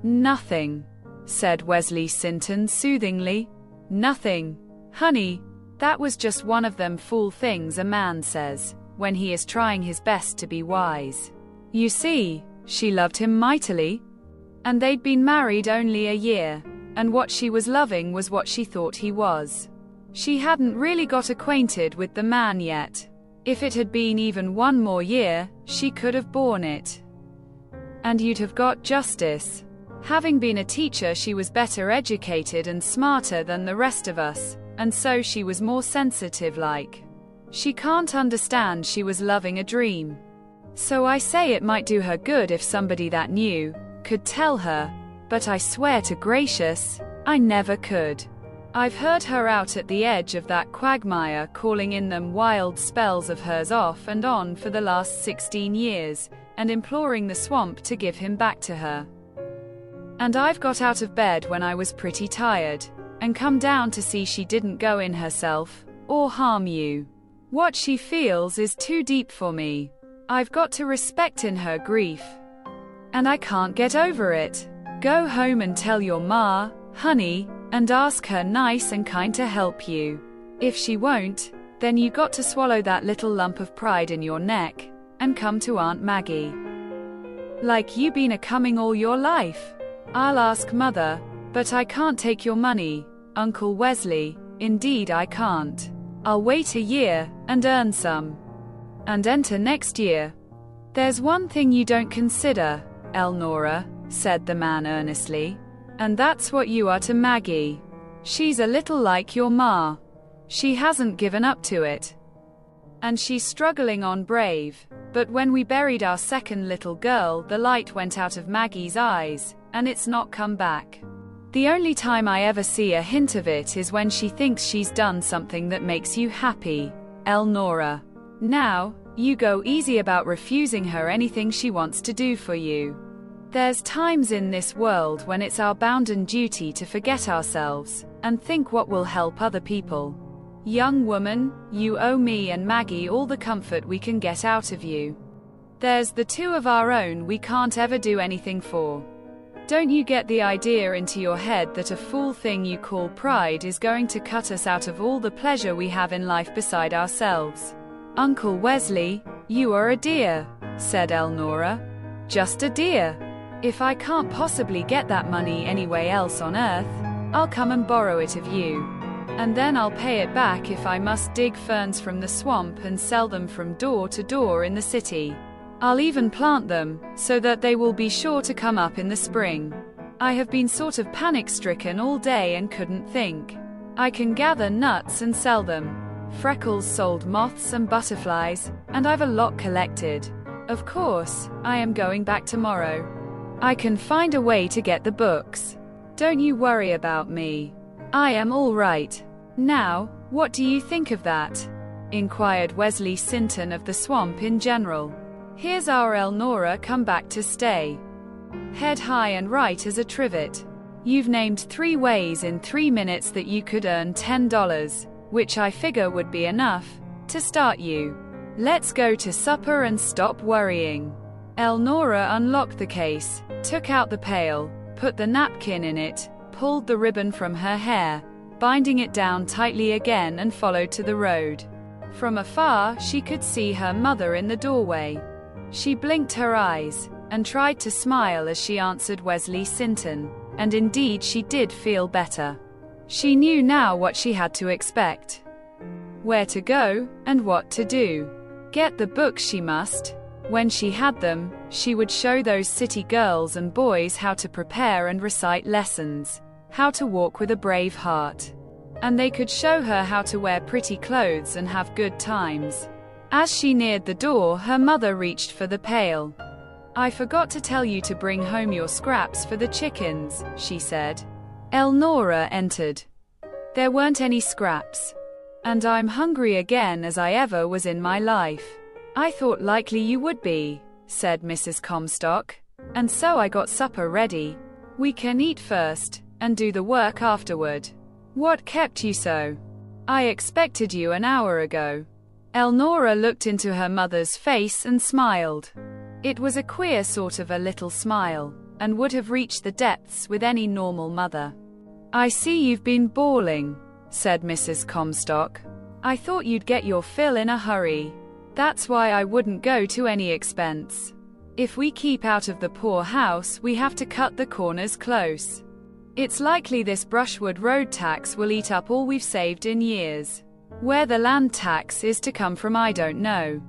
Nothing, said Wesley Sinton soothingly. Nothing, honey. That was just one of them fool things a man says, when he is trying his best to be wise. You see, she loved him mightily. And they'd been married only a year, and what she was loving was what she thought he was. She hadn't really got acquainted with the man yet. If it had been even one more year, she could have borne it. And you'd have got justice. Having been a teacher, she was better educated and smarter than the rest of us, and so she was more sensitive like. She can't understand she was loving a dream. So I say it might do her good if somebody that knew could tell her, but I swear to gracious, I never could. I've heard her out at the edge of that quagmire calling in them wild spells of hers off and on for the last 16 years, and imploring the swamp to give him back to her. And I've got out of bed when I was pretty tired, and come down to see she didn't go in herself, or harm you. What she feels is too deep for me. I've got to respect in her grief. And I can't get over it. Go home and tell your ma, honey, and ask her nice and kind to help you. If she won't, then you got to swallow that little lump of pride in your neck, and come to Aunt Maggie. Like you been a-coming all your life. I'll ask Mother, but I can't take your money, Uncle Wesley, indeed I can't. I'll wait a year, and earn some. And enter next year. There's one thing you don't consider, Elnora, said the man earnestly. And that's what you are to Maggie. She's a little like your ma. She hasn't given up to it. And she's struggling on brave. But when we buried our second little girl, the light went out of Maggie's eyes, and it's not come back. The only time I ever see a hint of it is when she thinks she's done something that makes you happy, Elnora. Now, you go easy about refusing her anything she wants to do for you. There's times in this world when it's our bounden duty to forget ourselves, and think what will help other people. Young woman, you owe me and Maggie all the comfort we can get out of you. There's the two of our own we can't ever do anything for. Don't you get the idea into your head that a fool thing you call pride is going to cut us out of all the pleasure we have in life beside ourselves? Uncle Wesley, you are a dear, said Elnora. Just a dear. If I can't possibly get that money anywhere else on earth, I'll come and borrow it of you. And then I'll pay it back if I must dig ferns from the swamp and sell them from door to door in the city. I'll even plant them, so that they will be sure to come up in the spring. I have been sort of panic-stricken all day and couldn't think. I can gather nuts and sell them. Freckles sold moths and butterflies, and I've a lot collected. Of course, I am going back tomorrow. I can find a way to get the books. Don't you worry about me. I am all right. Now, what do you think of that? Inquired Wesley Sinton of the swamp in general. Here's our Elnora come back to stay. Head high and right as a trivet. You've named 3 ways in 3 minutes that you could earn $10, which I figure would be enough to start you. Let's go to supper and stop worrying. Elnora unlocked the case, took out the pail, put the napkin in it, pulled the ribbon from her hair, binding it down tightly again, and followed to the road. From afar, she could see her mother in the doorway. She blinked her eyes, and tried to smile as she answered Wesley Sinton, and indeed she did feel better. She knew now what she had to expect. Where to go, and what to do. Get the books she must. When she had them, she would show those city girls and boys how to prepare and recite lessons, how to walk with a brave heart. And they could show her how to wear pretty clothes and have good times. As she neared the door, her mother reached for the pail. I forgot to tell you to bring home your scraps for the chickens, she said. Elnora entered. There weren't any scraps. And I'm hungry again as I ever was in my life. I thought likely you would be, said Mrs. Comstock. And so I got supper ready. We can eat first, and do the work afterward. What kept you so? I expected you an hour ago. Elnora looked into her mother's face and smiled. It was a queer sort of a little smile, and would have reached the depths with any normal mother. "I see you've been bawling," said Mrs. Comstock. "I thought you'd get your fill in a hurry. That's why I wouldn't go to any expense. If we keep out of the poor house, we have to cut the corners close. It's likely this brushwood road tax will eat up all we've saved in years. Where the land tax is to come from, I don't know.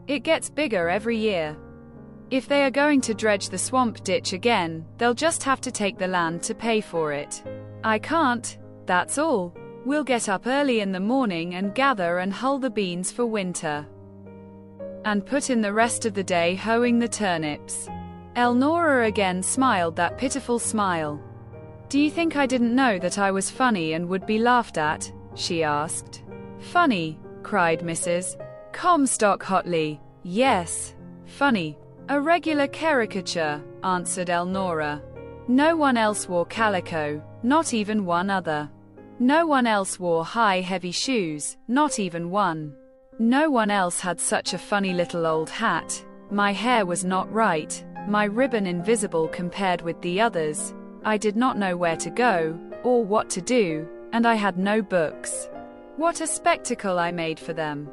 It gets bigger every year. If they are going to dredge the swamp ditch again, they'll just have to take the land to pay for it. I can't, that's all. We'll get up early in the morning and gather and hull the beans for winter. And put in the rest of the day hoeing the turnips." Elnora again smiled that pitiful smile. "Do you think I didn't know that I was funny and would be laughed at?" she asked. "Funny?" cried Mrs. Comstock hotly. "Yes, funny. A regular caricature," answered Elnora. "No one else wore calico, not even one other. No one else wore high heavy shoes, not even one. No one else had such a funny little old hat. My hair was not right, my ribbon invisible compared with the others. I did not know where to go, or what to do, and I had no books. What a spectacle I made for them."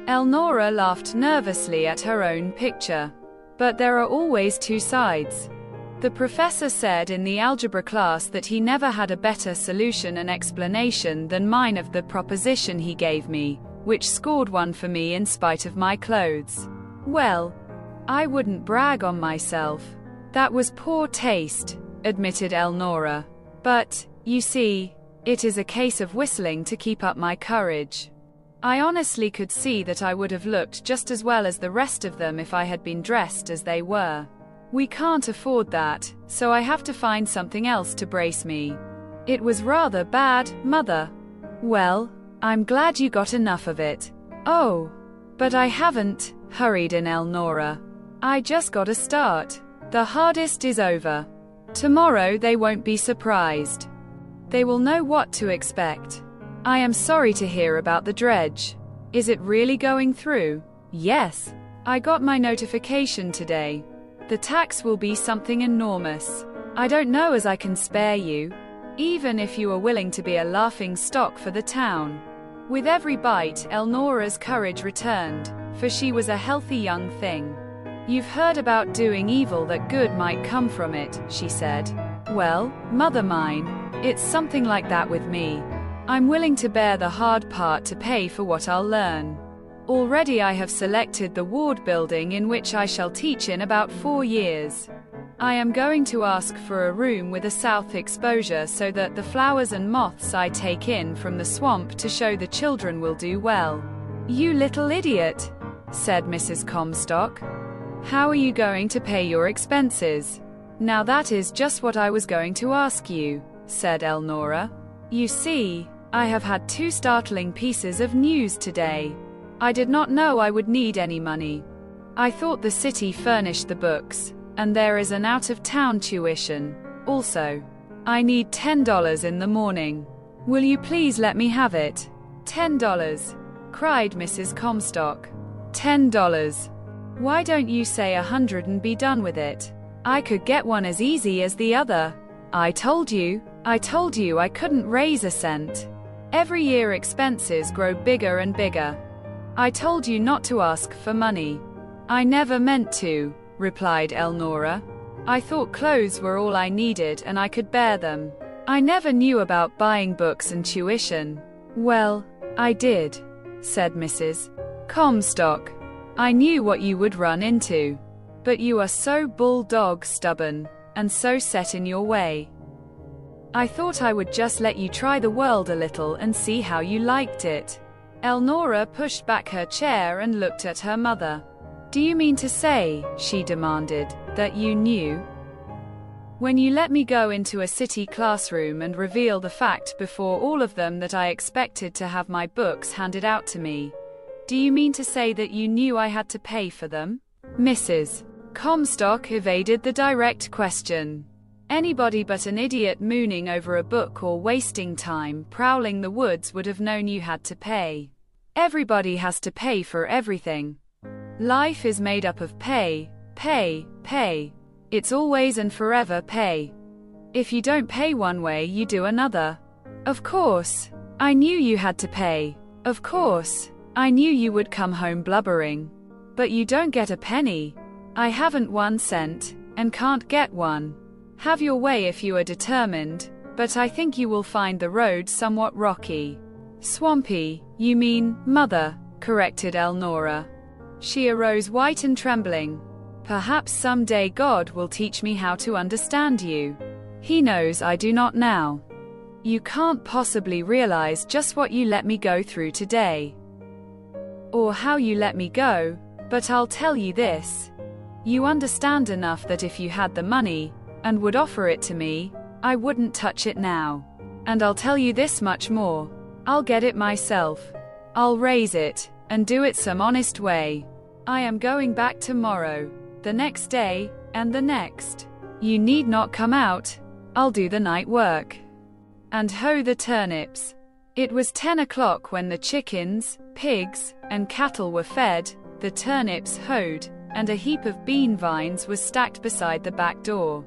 Elnora laughed nervously at her own picture. "But there are always two sides. The professor said in the algebra class that he never had a better solution and explanation than mine of the proposition he gave me, which scored one for me in spite of my clothes. Well, I wouldn't brag on myself. That was poor taste," admitted Elnora. "But, you see, it is a case of whistling to keep up my courage. I honestly could see that I would have looked just as well as the rest of them if I had been dressed as they were. We can't afford that, so I have to find something else to brace me. It was rather bad, Mother." "Well, I'm glad you got enough of it." "Oh, but I haven't," hurried in Elnora. "I just got a start. The hardest is over. Tomorrow they won't be surprised. They will know what to expect. I am sorry to hear about the dredge. Is it really going through?" "Yes. I got my notification today. The tax will be something enormous. I don't know as I can spare you, even if you are willing to be a laughing stock for the town." With every bite, Elnora's courage returned, for she was a healthy young thing. "You've heard about doing evil that good might come from it," she said. "Well, mother mine, it's something like that with me. I'm willing to bear the hard part to pay for what I'll learn. Already I have selected the ward building in which I shall teach in about 4 years. I am going to ask for a room with a south exposure so that the flowers and moths I take in from the swamp to show the children will do well." "You little idiot," said Mrs. Comstock. "How are you going to pay your expenses?" "Now that is just what I was going to ask you," said Elnora. "You see, I have had 2 startling pieces of news today. I did not know I would need any money. I thought the city furnished the books, and there is an out-of-town tuition. Also, I need $10 in the morning. Will you please let me have it?" $10, cried Mrs. Comstock. $10. Why don't you say 100 and be done with it? I could get one as easy as the other. I told you I couldn't raise a cent. Every year expenses grow bigger and bigger. I told you not to ask for money." "I never meant to," replied Elnora. "I thought clothes were all I needed and I could bear them. I never knew about buying books and tuition." "Well, I did," said Mrs. Comstock. "I knew what you would run into. But you are so bulldog stubborn, and so set in your way. I thought I would just let you try the world a little and see how you liked it." Elnora pushed back her chair and looked at her mother. "Do you mean to say," she demanded, "that you knew? When you let me go into a city classroom and reveal the fact before all of them that I expected to have my books handed out to me, do you mean to say that you knew I had to pay for them?" Mrs. Comstock evaded the direct question. Anybody but an idiot mooning over a book or wasting time prowling the woods would have known you had to pay. Everybody has to pay for everything. Life is made up of pay, pay, pay. It's always and forever pay. If you don't pay one way, you do another. Of course. I knew you had to pay. Of course. I knew you would come home blubbering. But you don't get a penny. I haven't 1 cent, and can't get one. Have your way if you are determined, but I think you will find the road somewhat rocky. Swampy, you mean, mother, corrected Elnora. She arose white and trembling. Perhaps some day God will teach me how to understand you. He knows I do not now. You can't possibly realize just what you let me go through today. Or how you let me go, but I'll tell you this. You understand enough that if you had the money, and would offer it to me, I wouldn't touch it now. And I'll tell you this much more. I'll get it myself. I'll raise it, and do it some honest way. I am going back tomorrow, the next day, and the next. You need not come out. I'll do the night work. And hoe the turnips. It was 10 o'clock when the chickens, pigs, and cattle were fed, the turnips hoed, and a heap of bean vines was stacked beside the back door.